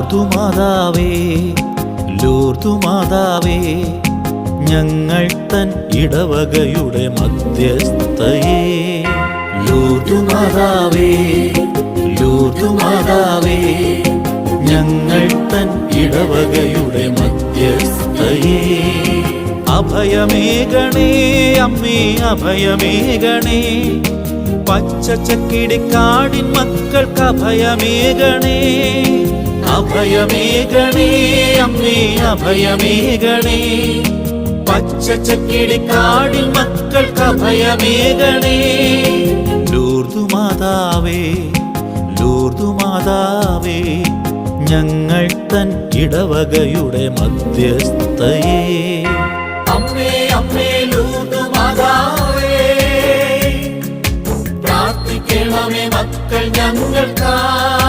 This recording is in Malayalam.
ലൂർദുമാതാവേ ലൂർദുമാതാവേ ഞങ്ങൾ തൻ ഇടവകയുടെ മധ്യസ്ഥയേ ലൂർദുമാതാവേ ലൂർദുമാതാവേ ഞങ്ങൾ തൻ ഇടവകയുടെ മധ്യസ്ഥയേ അഭയമേകണേ അമ്മേ അഭയമേകണേ പച്ചച്ചക്കിടിക്കാടിൻ മക്കൾക്ക് അഭയമേകണേ അഭയമേകണേ അമ്മേ അഭയമേകണേ പച്ചച്ചക്കിടിക്കാടിൻ മക്കൾക്ക് അഭയമേകണേ ലൂർദുമാതാവേ ലൂർദുമാതാവേ ഞങ്ങൾ തൻ ഇടവകയുടെ മധ്യസ്ഥയേ അമ്മേ അമ്മേ ലൂർദുമാതാവേ പ്രാർത്ഥിക്കണമേ മക്കൾ ഞങ്ങൾക്കായി